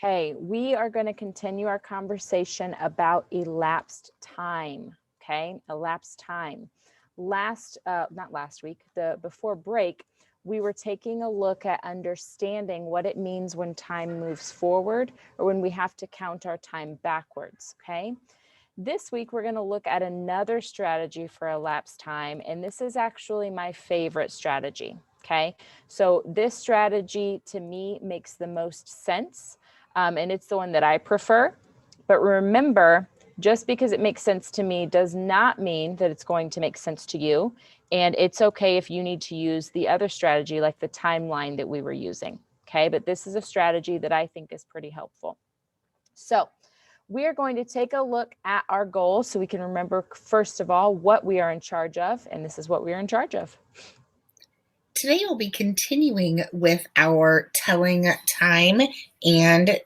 Okay, we are going to continue our conversation about elapsed time. Okay, elapsed time. Not last week, before break, we were taking a look at understanding what it means when time moves forward or when we have to count our time backwards. Okay. This week, we're going to look at another strategy for elapsed time, and this is actually my favorite strategy. Okay, so this strategy to me makes the most sense, and it's the one that I prefer. But remember, just because it makes sense to me does not mean that it's going to make sense to you. And it's okay if you need to use the other strategy, like the timeline that we were using. Okay, but this is a strategy that I think is pretty helpful. So, we are going to take a look at our goals so we can remember, first of all, what we are in charge of. And this is what we are in charge of. Today we'll be continuing with our telling time and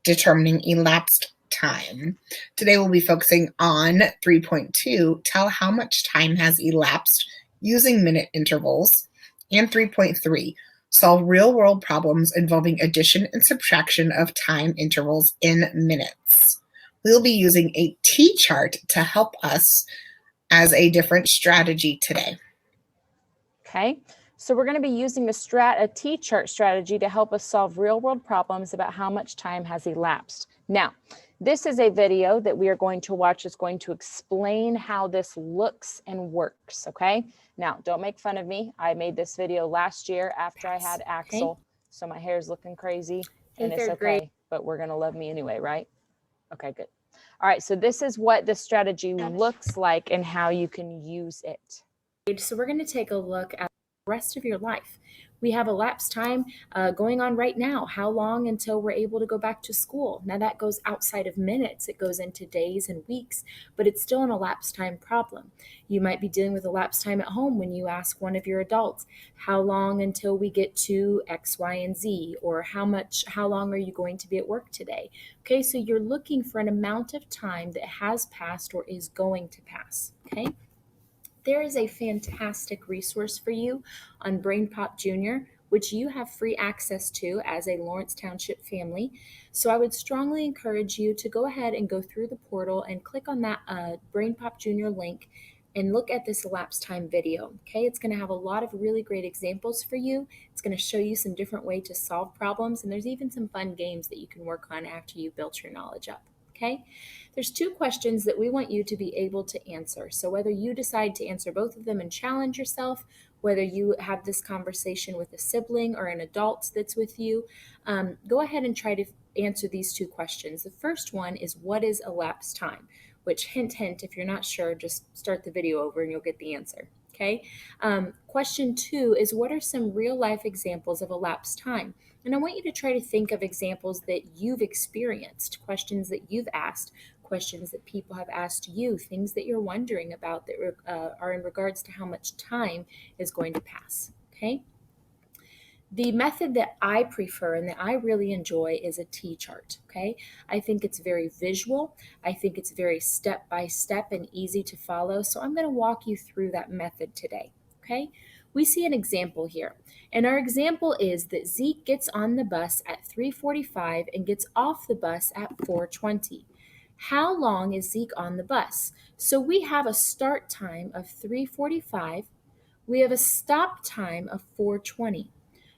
determining elapsed time. Today we'll be focusing on 3.2, tell how much time has elapsed using minute intervals, and 3.3, solve real-world problems involving addition and subtraction of time intervals in minutes. We'll be using a T-chart to help us as a different strategy today. Okay, so we're going to be using a T-chart strategy to help us solve real-world problems about how much time has elapsed. Now, this is a video that we are going to watch. It's going to explain how this looks and works, okay? Now, don't make fun of me. I made this video last year after I had Axel, so my hair's looking crazy, and it's okay, but we're going to love me anyway, right? Okay, good. All right, so this is what the strategy looks like and how you can use it. So we're going to take a look at the rest of your life. We have elapsed time going on right now. How long until we're able to go back to school? Now that goes outside of minutes. It goes into days and weeks, but it's still an elapsed time problem. You might be dealing with elapsed time at home when you ask one of your adults, how long until we get to X, Y, and Z? Or how long are you going to be at work today? Okay, so you're looking for an amount of time that has passed or is going to pass, okay? There is a fantastic resource for you on BrainPop Junior, which you have free access to as a Lawrence Township family. So I would strongly encourage you to go ahead and go through the portal and click on that BrainPop Junior link and look at this elapsed time video. Okay, it's going to have a lot of really great examples for you. It's going to show you some different ways to solve problems, and there's even some fun games that you can work on after you've built your knowledge up. Okay, there's two questions that we want you to be able to answer. So whether you decide to answer both of them and challenge yourself, whether you have this conversation with a sibling or an adult that's with you, go ahead and try to answer these two questions. The first one is, what is elapsed time? Which, hint, hint, if you're not sure, just start the video over and you'll get the answer. Okay. Question two is, what are some real life examples of elapsed time? And I want you to try to think of examples that you've experienced, questions that you've asked, questions that people have asked you, things that you're wondering about that are in regards to how much time is going to pass. Okay. The method that I prefer and that I really enjoy is a T-chart, okay? I think it's very visual. I think it's very step-by-step and easy to follow. So I'm going to walk you through that method today, okay? We see an example here. And our example is that Zeke gets on the bus at 3:45 and gets off the bus at 4:20. How long is Zeke on the bus? So we have a start time of 3:45. We have a stop time of 4:20.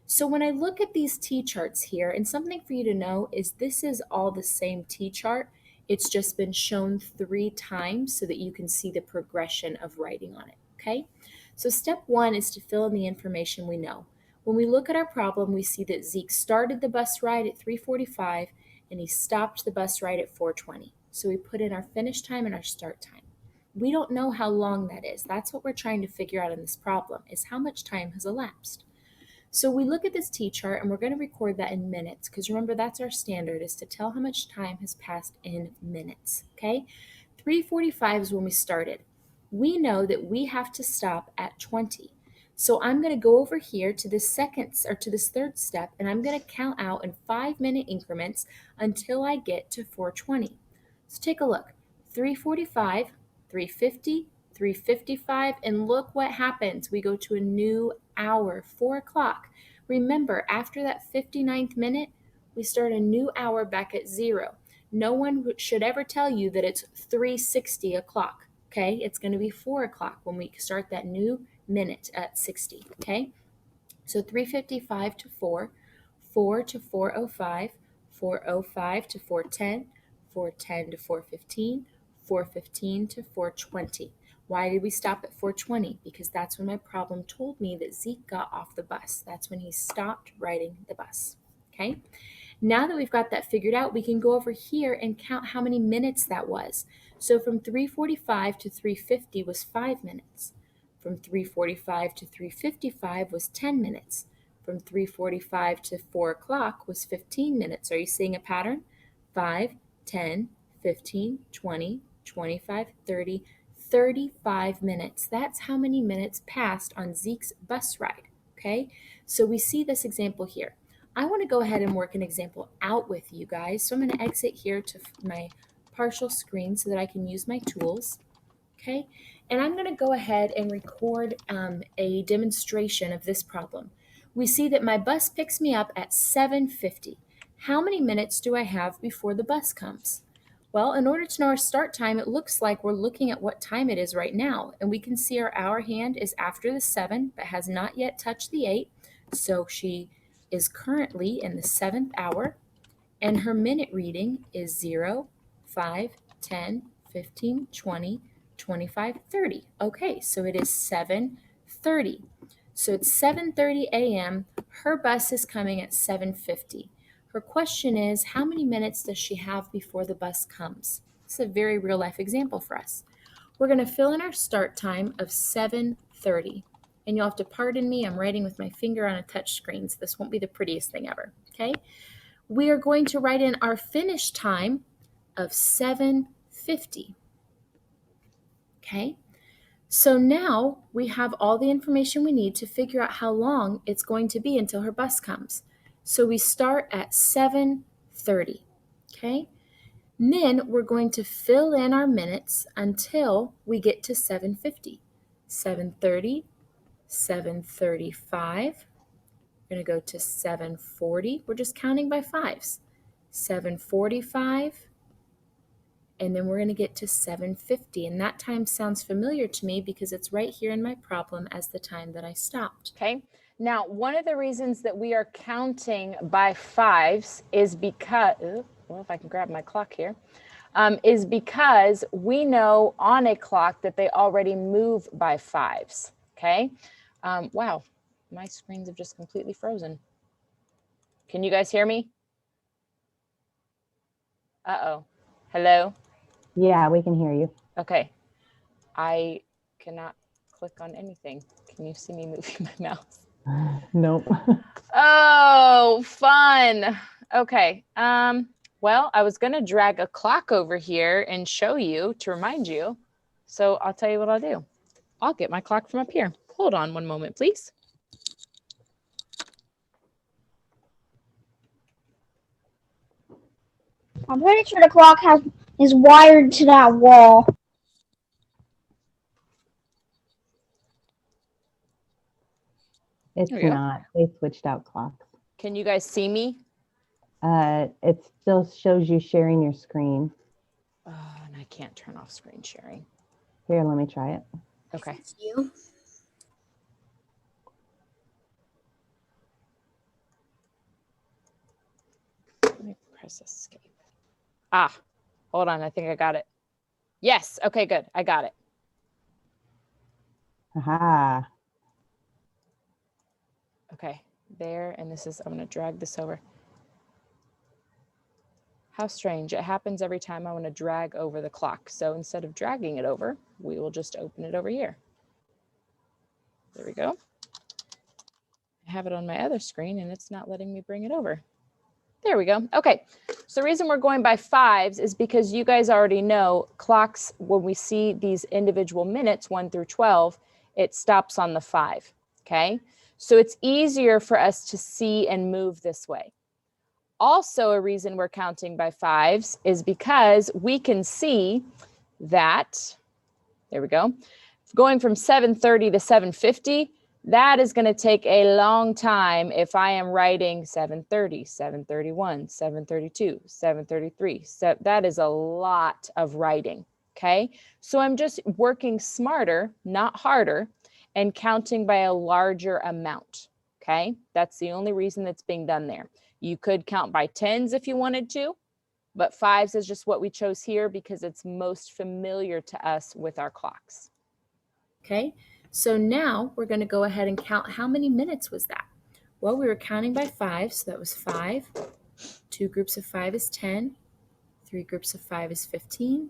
So when I look at these T-charts here, and something for you to know is this is all the same T-chart. It's just been shown 3 times so that you can see the progression of writing on it, okay? So step 1 is to fill in the information we know. When we look at our problem, we see that Zeke started the bus ride at 3:45 and he stopped the bus ride at 4:20. So we put in our finish time and our start time. We don't know how long that is. That's what we're trying to figure out in this problem, is how much time has elapsed. So we look at this T-chart and we're going to record that in minutes, because remember, that's our standard, is to tell how much time has passed in minutes, okay? 3:45 is when we started. We know that we have to stop at 20. So I'm going to go over here to this third step, and I'm going to count out in 5-minute increments until I get to 4:20. So take a look. 3:45, 3:50, 3:55, and look what happens. We go to a new hour, 4 o'clock. Remember, after that 59th minute, we start a new hour back at 0. No one should ever tell you that it's 3:60 o'clock, okay? It's going to be 4 o'clock when we start that new minute at 60, okay? So 3:55 to 4, 4 to 4:05, 4:05 to 4:10, 4:10 to 4:15, 4:15 to 4:20. Why did we stop at 4:20? Because that's when my problem told me that Zeke got off the bus. That's when he stopped riding the bus, okay? Now that we've got that figured out, we can go over here and count how many minutes that was. So from 3:45 to 3:50 was 5 minutes. From 3:45 to 3:55 was 10 minutes. From 3:45 to 4 o'clock was 15 minutes. Are you seeing a pattern? 5, 10, 15, 20, 25, 30, 35 minutes. That's how many minutes passed on Zeke's bus ride, okay? So we see this example here. I want to go ahead and work an example out with you guys. So I'm going to exit here to my partial screen so that I can use my tools, okay? And I'm going to go ahead and record a demonstration of this problem. We see that my bus picks me up at 7:50. How many minutes do I have before the bus comes? Well, in order to know our start time, it looks like we're looking at what time it is right now. And we can see our hour hand is after the 7, but has not yet touched the 8. So she is currently in the 7th hour. And her minute reading is 0, 5, 10, 15, 20, 25, 30. Okay, so it is 7:30. So it's 7:30 a.m. Her bus is coming at 7:50. Her question is, how many minutes does she have before the bus comes? It's a very real life example for us. We're going to fill in our start time of 7:30. And you'll have to pardon me, I'm writing with my finger on a touch screen, so this won't be the prettiest thing ever, okay? We are going to write in our finish time of 7:50, okay? So now we have all the information we need to figure out how long it's going to be until her bus comes. So we start at 7:30, okay? And then we're going to fill in our minutes until we get to 7:50. 7:30, 7:35. We're going to go to 7:40. We're just counting by fives. 7:45. And then we're going to get to 7:50. And that time sounds familiar to me because it's right here in my problem as the time that I stopped. Okay. Now, one of the reasons that we are counting by fives is because, well, if I can grab my clock here, is because we know on a clock that they already move by fives. Okay. Wow. My screens have just completely frozen. Can you guys hear me? Uh-oh. Hello? Yeah, we can hear you. Okay. I cannot click on anything. Can you see me moving my mouse? Nope. Oh, fun. Okay. Well, I was going to drag a clock over here and show you to remind you. So I'll tell you what I'll do. I'll get my clock from up here. Hold on one moment, please. I'm pretty sure the clock is wired to that wall. It's not. They switched out clocks. Can you guys see me? It still shows you sharing your screen. Oh, and I can't turn off screen sharing. Here, let me try it. Okay. You. Let me press escape. Ah, hold on. I think I got it. Yes. Okay, good. I got it. Aha. Okay, there. And this is, I'm going to drag this over. How strange. It happens every time I want to drag over the clock. So instead of dragging it over, we will just open it over here. There we go. I have it on my other screen and it's not letting me bring it over. There we go. Okay, so the reason we're going by fives is because you guys already know clocks, when we see these individual minutes, 1 through 12, it stops on the 5, okay? So it's easier for us to see and move this way. Also, a reason we're counting by fives is because we can see that, there we go, going from 7:30 to 7:50, That is going to take a long time if I am writing 7:30, 7:31, 7:32, 7:33. So that is a lot of writing, okay? So I'm just working smarter, not harder, and counting by a larger amount, okay? That's the only reason that's being done there. You could count by tens if you wanted to, but fives is just what we chose here because it's most familiar to us with our clocks. Okay, so now we're going to go ahead and count how many minutes was that? Well, we were counting by 5, so that was 5. 2 groups of 5 is 10. 3 groups of 5 is 15.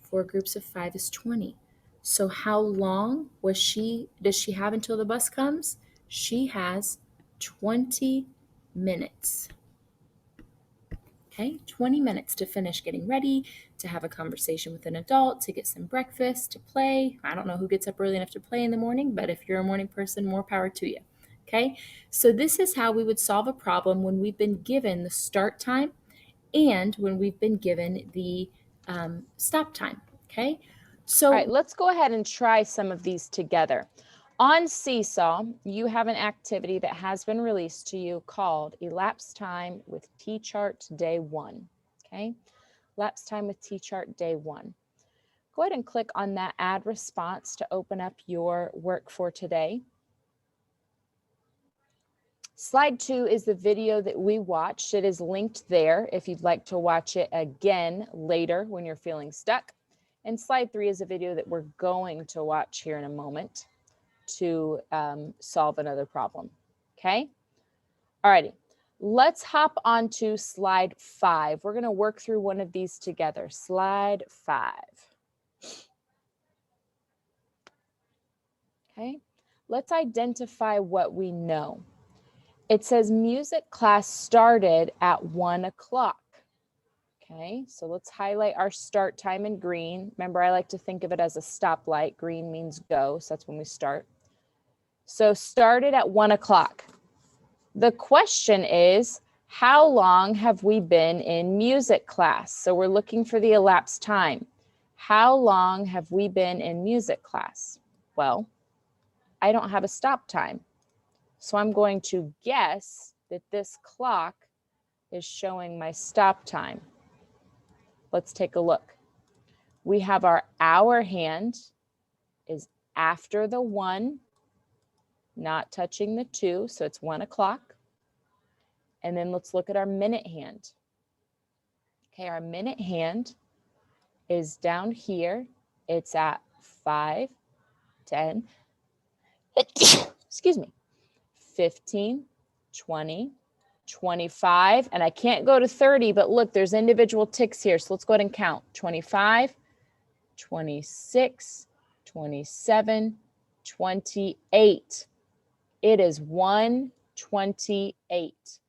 4 groups of 5 is 20. So how long does she have until the bus comes? She has 20 minutes. Okay, 20 minutes to finish getting ready, to have a conversation with an adult, to get some breakfast, to play. I don't know who gets up early enough to play in the morning, but if you're a morning person, more power to you. Okay, so this is how we would solve a problem when we've been given the start time and when we've been given the stop time. Okay, so all right, let's go ahead and try some of these together. On Seesaw, you have an activity that has been released to you called Elapsed Time with T-Chart Day 1, okay? Elapsed Time with T-Chart Day 1. Go ahead and click on that Add Response to open up your work for today. Slide 2 is the video that we watched. It is linked there if you'd like to watch it again later when you're feeling stuck. And slide 3 is a video that we're going to watch here in a moment to solve another problem, okay? All righty, let's hop on to slide 5. We're gonna work through one of these together. Slide 5. Okay, let's identify what we know. It says music class started at 1 o'clock. Okay, so let's highlight our start time in green. Remember, I like to think of it as a stoplight. Green means go, so that's when we start. So started at 1 o'clock. The question is, how long have we been in music class? So we're looking for the elapsed time. How long have we been in music class? Well, I don't have a stop time. So I'm going to guess that this clock is showing my stop time. Let's take a look. We have our hour hand is after the 1, not touching the 2, so it's 1 o'clock. And then let's look at our minute hand. Okay, our minute hand is down here. It's at 5, 10, excuse me, 15, 20, 25, and I can't go to 30, but look, there's individual ticks here. So let's go ahead and count. 25, 26, 27, 28. It is 1:28.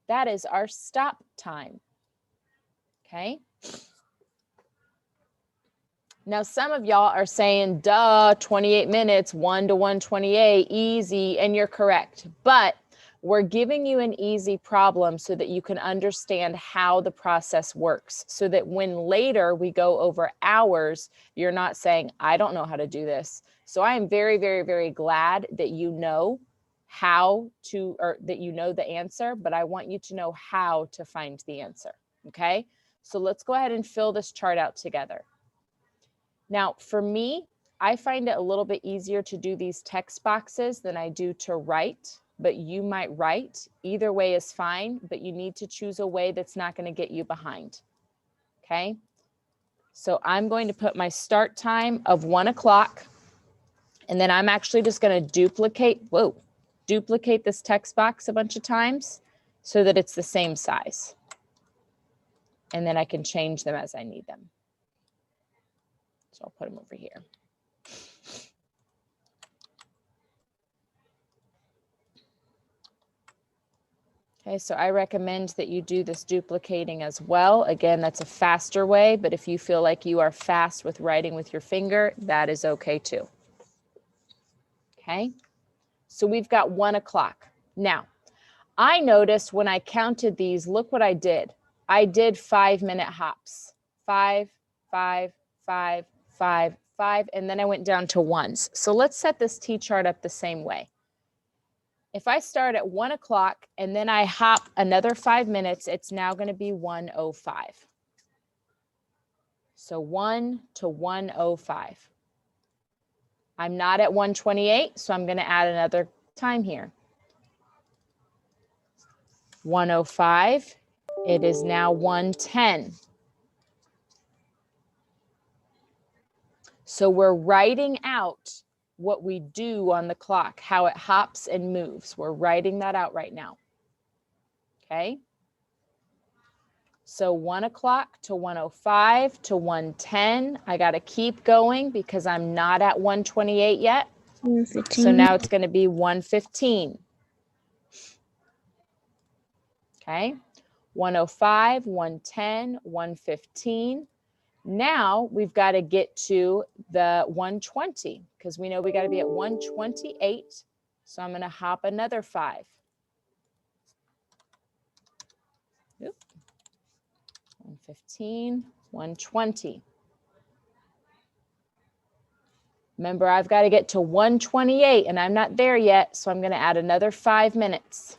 That is our stop time, okay? Now, some of y'all are saying, duh, 28 minutes, 1 to 1:28, easy, and you're correct. But we're giving you an easy problem so that you can understand how the process works, so that when later we go over hours, you're not saying, I don't know how to do this. So I am very, very, very glad that you know how to, or that you know the answer, but I want you to know how to find the answer, okay? So let's go ahead and fill this chart out together. Now, for me, I find it a little bit easier to do these text boxes than I do to write, but you might write. Either way is fine, but you need to choose a way that's not going to get you behind, okay? So I'm going to put my start time of 1 o'clock, and then I'm actually just going to duplicate this text box a bunch of times so that it's the same size. And then I can change them as I need them. So I'll put them over here. Okay, so I recommend that you do this duplicating as well. Again, that's a faster way, but if you feel like you are fast with writing with your finger, that is okay too. Okay, so we've got 1 o'clock. Now, I noticed when I counted these, look what I did. I did 5-minute hops. 5, 5, 5, 5, 5, and then I went down to ones. So let's set this T-chart up the same way. If I start at 1 o'clock and then I hop another 5 minutes, it's now going to be 1:05. So 1 to 1:05. I'm not at 1:28, so I'm going to add another time here. 1:05. It is now 1:10. So we're writing out what we do on the clock, how it hops and moves. We're writing that out right now. Okay. So 1 o'clock to 1:05 to 1:10. I got to keep going because I'm not at 1:28 yet. 1:15. So now it's going to be 1:15. Okay. 1:05, 1:10, 1:15. Now we've got to get to the 1:20 because we know we got to be at 1:28. So I'm going to hop another 5. Oop. 1:15, 1:20. Remember, I've got to get to 1:28 and I'm not there yet. So I'm going to add another 5 minutes.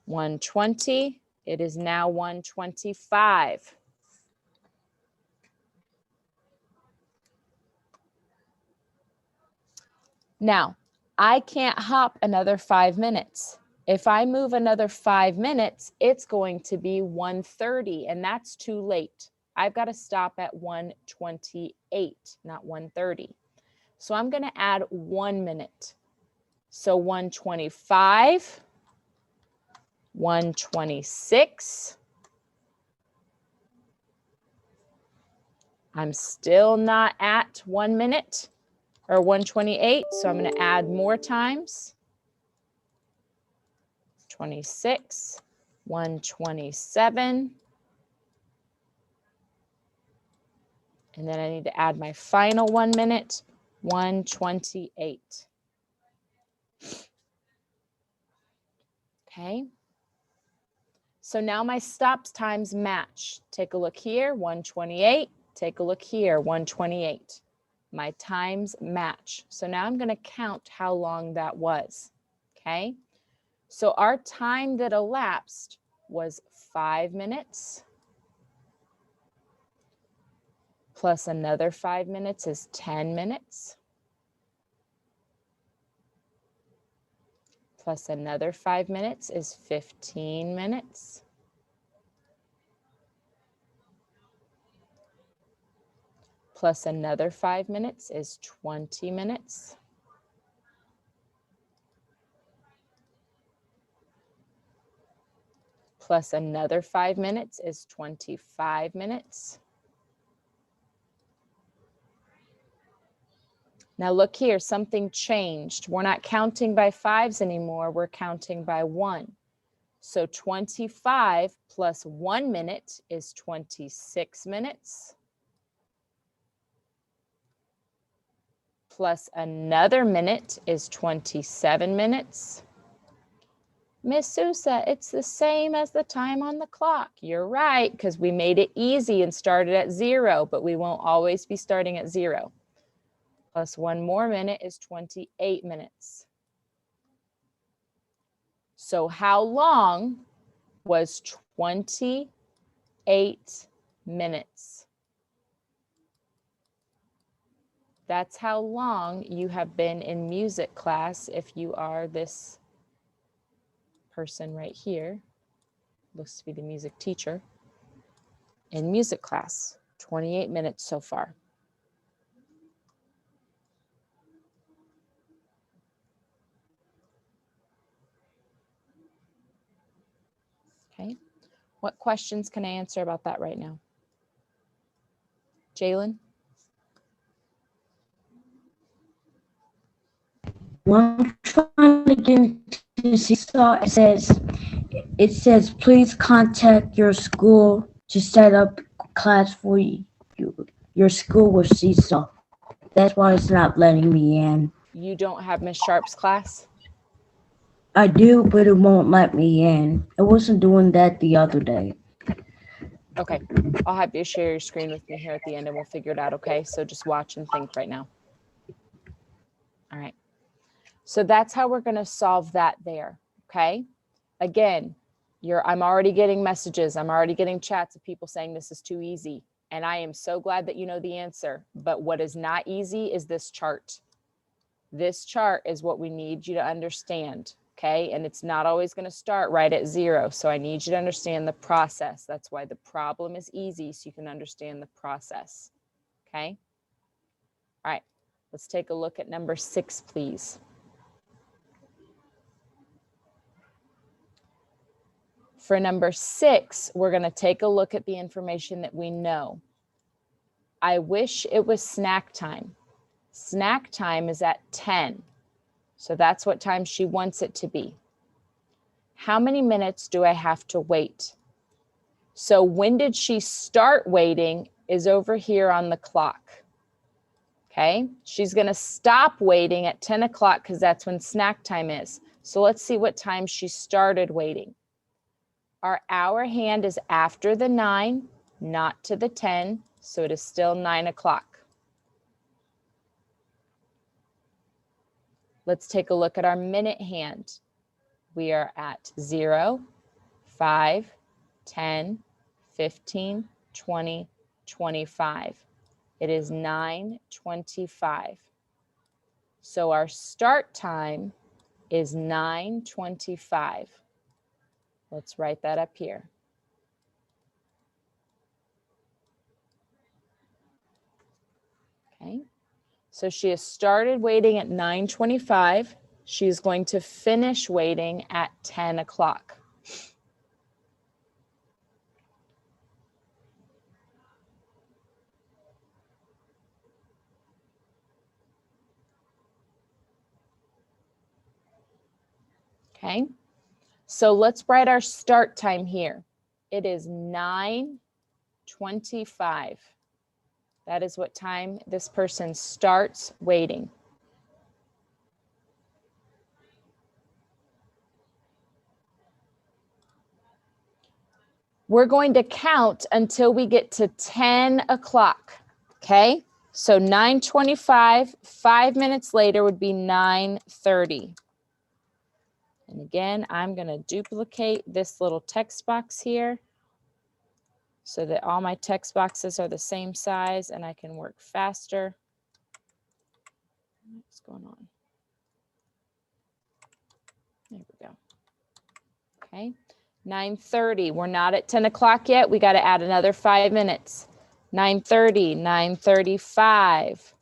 1:20. It is now 1:25. Now, I can't hop another 5 minutes. If I move another 5 minutes, it's going to be 1:30, and that's too late. I've got to stop at 1:28, not 1:30. So I'm going to add 1 minute. So 1:25, 1:26. I'm still not at 1 minute. Or 1:28, so I'm going to add more times. 26, 1:27. And then I need to add my final 1 minute, 1:28. Okay. So now my stop times match. Take a look here, 1:28. Take a look here, 1:28. My times match. So now I'm going to count how long that was. Okay. So our time that elapsed was 5 minutes. Plus another 5 minutes is 10 minutes. Plus another 5 minutes is 15 minutes. Plus another 5 minutes is 20 minutes. Plus another 5 minutes is 25 minutes. Now look here, something changed. We're not counting by 5s anymore, we're counting by 1. So 25 plus 1 minute is 26 minutes. Plus another minute is 27 minutes. Miss Sousa, it's the same as the time on the clock. You're right, because we made it easy and started at 0, but we won't always be starting at 0. Plus 1 more minute is 28 minutes. So how long was 28 minutes? That's how long you have been in music class if you are this person right here. Looks to be the music teacher. In music class, 28 minutes so far. Okay. What questions can I answer about that right now? Jalen? I'm trying to get into Seesaw. It says please contact your school to set up class for you, your school with Seesaw. That's why it's not letting me in. You don't have Miss Sharp's class? I do, but it won't let me in. It wasn't doing that the other day. Okay, I'll have you share your screen with me here at the end and we'll figure it out, okay? So just watch and think right now. All right. So that's how we're going to solve that there. Okay. Again, I'm already getting messages. I'm already getting chats of people saying this is too easy. And I am so glad that you know the answer. But what is not easy is this chart. This chart is what we need you to understand. Okay. And it's not always going to start right at 0. So I need you to understand the process. That's why the problem is easy, so you can understand the process. Okay. All right. Let's take a look at number 6, please. For number 6, we're going to take a look at the information that we know. I wish it was snack time. Snack time is at 10. So that's what time she wants it to be. How many minutes do I have to wait? So when did she start waiting is over here on the clock. Okay, she's going to stop waiting at 10 o'clock because that's when snack time is. So let's see what time she started waiting. Our hour hand is after the 9, not to the 10, so it is still 9 o'clock. Let's take a look at our minute hand. We are at 0, 5, 10, 15, 20, 25. It is 9:25. So our start time is 9:25. Let's write that up here. Okay. So she has started waiting at 9:25. She's going to finish waiting at 10 o'clock. Okay, so let's write our start time here. It is 9:25. That is what time this person starts waiting. We're going to count until we get to 10 o'clock, okay? So 9:25, 5 minutes later would be 9:30. And again, I'm going to duplicate this little text box here so that all my text boxes are the same size and I can work faster. What's going on? There we go. Okay, 9:30. We're not at 10 o'clock yet. We got to add another 5 minutes. 9:30, 9:35.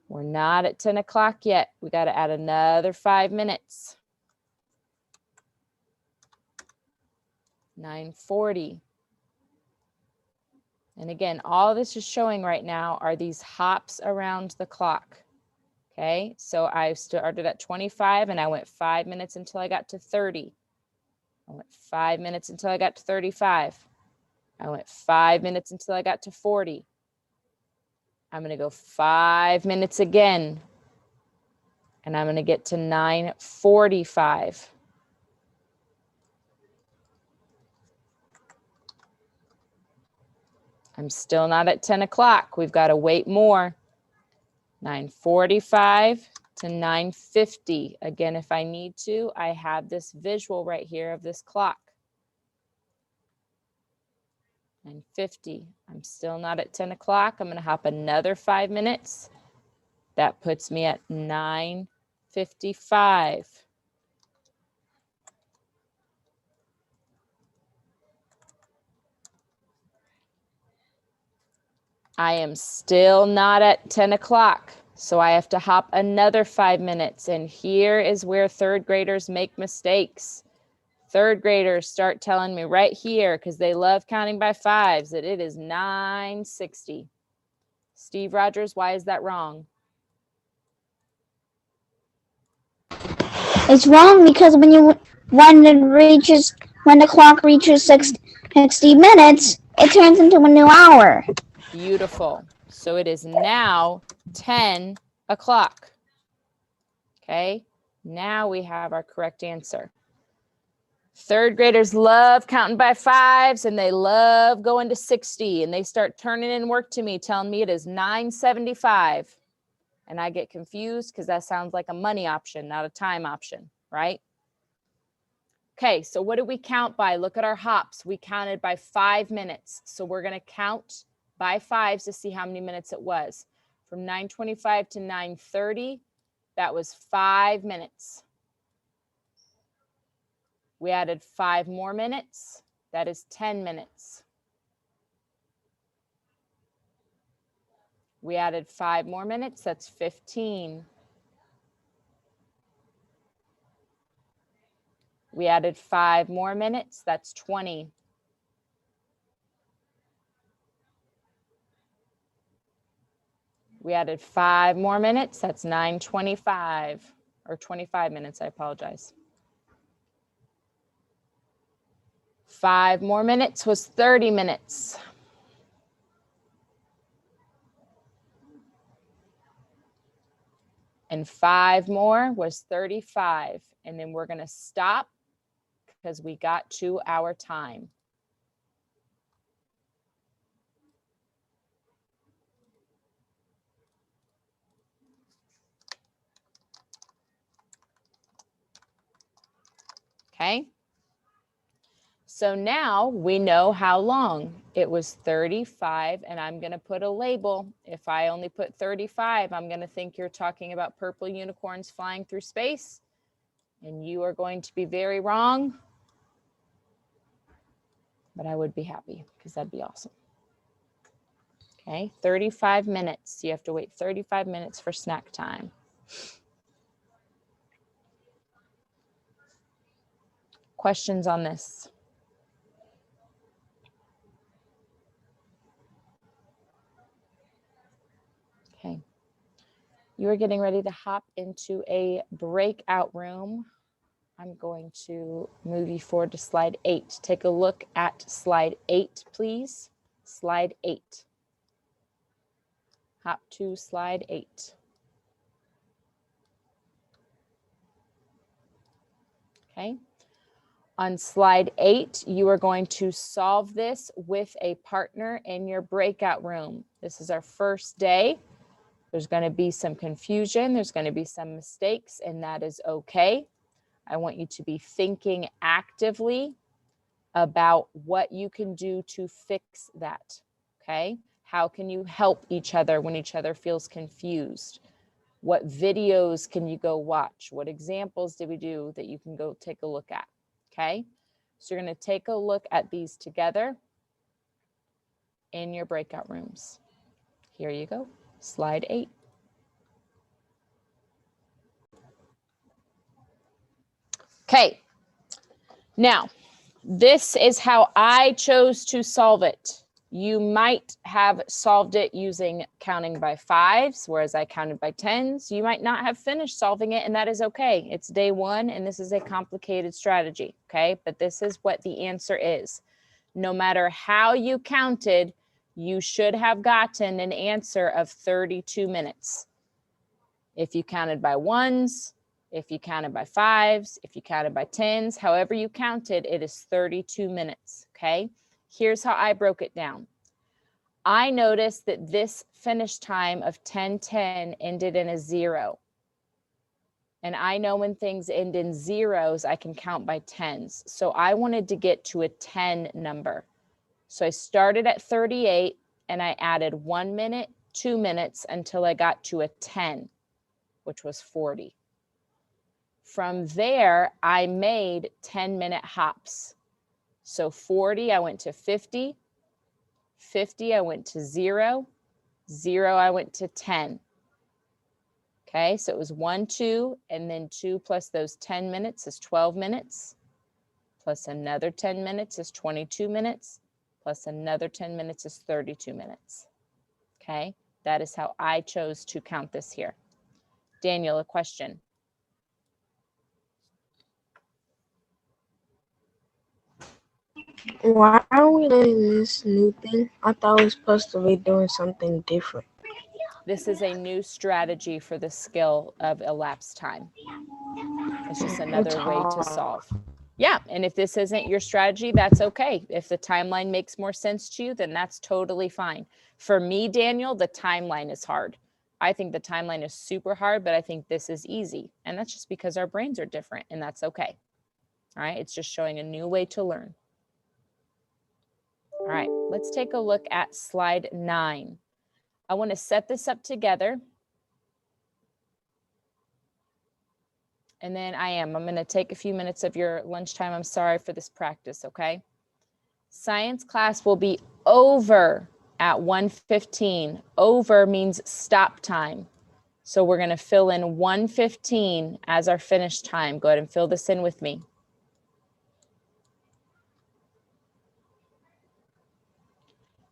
We're not at 10 o'clock yet. We got to add another 5 minutes. 9:40. And again, all this is showing right now are these hops around the clock. Okay, so I started at 25 and I went 5 minutes until I got to 30. I went 5 minutes until I got to 35. I went 5 minutes until I got to 40. I'm going to go 5 minutes again. And I'm going to get to 9:45. I'm still not at 10 o'clock. We've got to wait more. 9:45 to 9:50. Again, if I need to, I have this visual right here of this clock. 9:50. I'm still not at 10 o'clock. I'm going to hop another 5 minutes. That puts me at 9:55. I am still not at 10 o'clock. So I have to hop another 5 minutes. And here is where third graders make mistakes. Third graders start telling me right here, because they love counting by fives, that it is 9:60. Steve Rogers, why is that wrong? It's wrong because when the clock reaches 60 minutes, it turns into a new hour. Beautiful. So it is now 10 o'clock. Okay, now we have our correct answer. Third graders love counting by fives and they love going to 60 and they start turning in work to me telling me it is 9:75. And I get confused because that sounds like a money option, not a time option, right? Okay, so what did we count by? Look at our hops. We counted by 5 minutes. So we're going to count by fives to see how many minutes it was. From 9:25 to 9:30, that was 5 minutes. We added 5 more minutes. That is 10 minutes. We added 5 more minutes. That's 15. We added 5 more minutes. That's 20. We added 5 more minutes. That's 9:25, or 25 minutes. I apologize. 5 more minutes was 30 minutes. And 5 more was 35. And then we're going to stop because we got to our time. Okay. So now we know how long. It was 35, and I'm going to put a label. If I only put 35, I'm going to think you're talking about purple unicorns flying through space, and you are going to be very wrong. But I would be happy because that'd be awesome. Okay, 35 minutes. You have to wait 35 minutes for snack time. Questions on this? Okay. You are getting ready to hop into a breakout room. I'm going to move you forward to slide 8. Take a look at slide 8, please. Slide 8. Hop to slide 8. Okay. On slide 8, you are going to solve this with a partner in your breakout room. This is our first day. There's going to be some confusion. There's going to be some mistakes, and that is okay. I want you to be thinking actively about what you can do to fix that, okay? How can you help each other when each other feels confused? What videos can you go watch? What examples did we do that you can go take a look at, okay? So you're going to take a look at these together in your breakout rooms. Here you go, slide 8. Okay, now this is how I chose to solve it. You might have solved it using counting by fives, whereas I counted by tens. You might not have finished solving it, and that is okay. It's day 1, and this is a complicated strategy, okay? But this is what the answer is. No matter how you counted, you should have gotten an answer of 32 minutes. If you counted by ones, if you counted by fives, if you counted by tens, however you counted, it is 32 minutes, okay? Here's how I broke it down. I noticed that this finish time of 10:10 ended in a 0. And I know when things end in zeros, I can count by tens. So I wanted to get to a 10 number. So I started at 38 and I added 1 minute, 2 minutes until I got to a 10, which was 40. From there, I made 10-minute hops. So 40, I went to 50. 50, I went to 0. 0, I went to 10. Okay, so it was 1, 2, and then 2 plus those 10 minutes is 12 minutes. Plus another 10 minutes is 22 minutes. Plus another 10 minutes is 32 minutes. Okay, that is how I chose to count this here. Daniel, a question. Why are we learning this new thing? I thought we were supposed to be doing something different. This is a new strategy for the skill of elapsed time. It's just another way to solve. Yeah, and if this isn't your strategy, that's okay. If the timeline makes more sense to you, then that's totally fine. For me, Daniel, the timeline is hard. I think the timeline is super hard, but I think this is easy. And that's just because our brains are different, and that's okay. All right, it's just showing a new way to learn. All right, let's take a look at slide 9. I want to set this up together. And then I'm going to take a few minutes of your lunchtime. I'm sorry for this practice, okay? Science class will be over at 1:15. Over means stop time. So we're going to fill in 1:15 as our finish time. Go ahead and fill this in with me.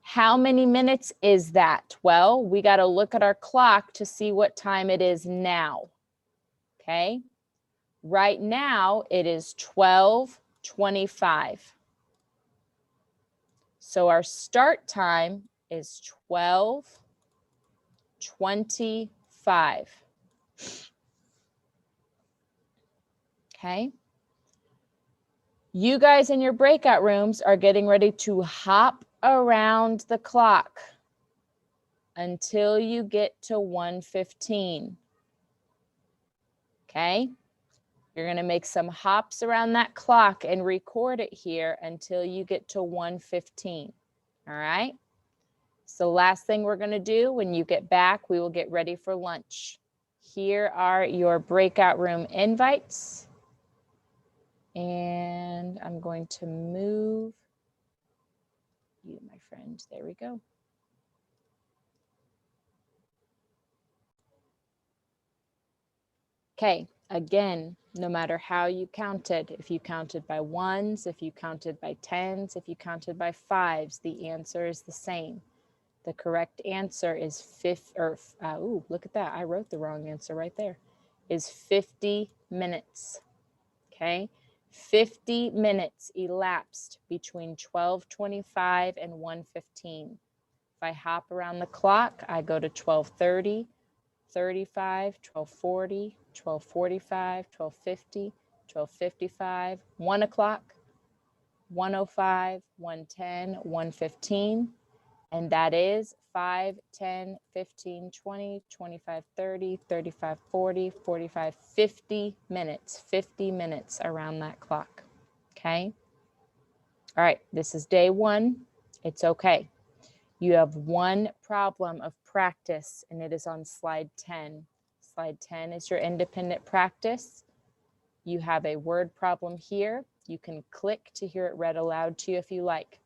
How many minutes is that? Well, we got to look at our clock to see what time it is now. Okay? Right now, it is 12:25. So our start time is 12:25. Okay? You guys in your breakout rooms are getting ready to hop around the clock until you get to 1:15. Okay? You're going to make some hops around that clock and record it here until you get to 1:15. All right? So the last thing we're going to do when you get back, we will get ready for lunch. Here are your breakout room invites. And I'm going to move you, my friend. There we go. Okay, again, no matter how you counted, if you counted by ones, if you counted by tens, if you counted by fives, the answer is the same. The correct answer is look at that. I wrote the wrong answer right there. Is 50 minutes. Okay, 50 minutes elapsed between 12:25 and 1:15. If I hop around the clock, I go to 12:30, 35, 12:40, 12:45, 12:50, 12:55, 1 o'clock, 1:05, 1:10, 1:15, and that is 5, 10, 15, 20, 25, 30, 35, 40, 45, 50 minutes around that clock. Okay. All right. This is day 1. It's okay. You have one problem of practice, and it is on slide 10. Slide 10 is your independent practice. You have a word problem here. You can click to hear it read aloud to you if you like.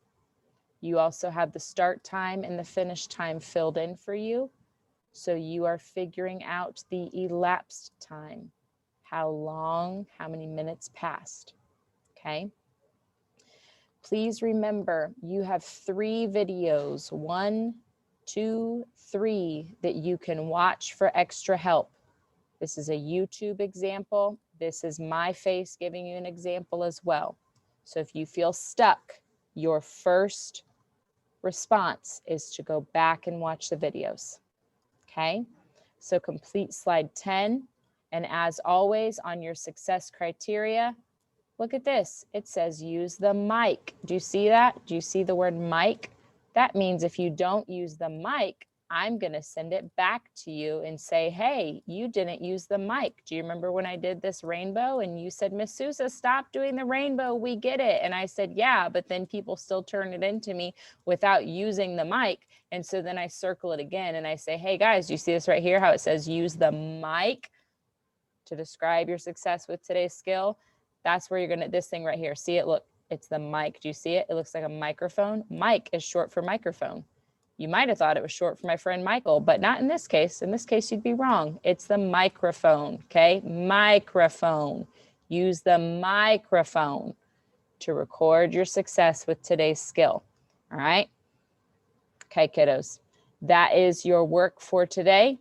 You also have the start time and the finish time filled in for you. So you are figuring out the elapsed time. How long, how many minutes passed, okay? Please remember, you have 3 videos, 1, 2, 3, that you can watch for extra help. This is a YouTube example. This is my face giving you an example as well. So if you feel stuck, your first response is to go back and watch the videos. Okay, so complete slide 10. And as always, on your success criteria, look at this. It says use the mic. Do you see that? Do you see the word mic? That means if you don't use the mic, I'm going to send it back to you and say, hey, you didn't use the mic. Do you remember when I did this rainbow and you said, Miss Sousa, stop doing the rainbow. We get it. And I said, yeah, but then people still turn it into me without using the mic. And so then I circle it again and I say, hey guys, do you see this right here? How it says use the mic to describe your success with today's skill? That's where you're going to, this thing right here. See it? Look, it's the mic. Do you see it? It looks like a microphone. Mic is short for microphone. You might have thought it was short for my friend Michael, but not in this case. In this case, you'd be wrong. It's the microphone, okay? Microphone. Use the microphone to record your success with today's skill, all right? Okay, kiddos. That is your work for today.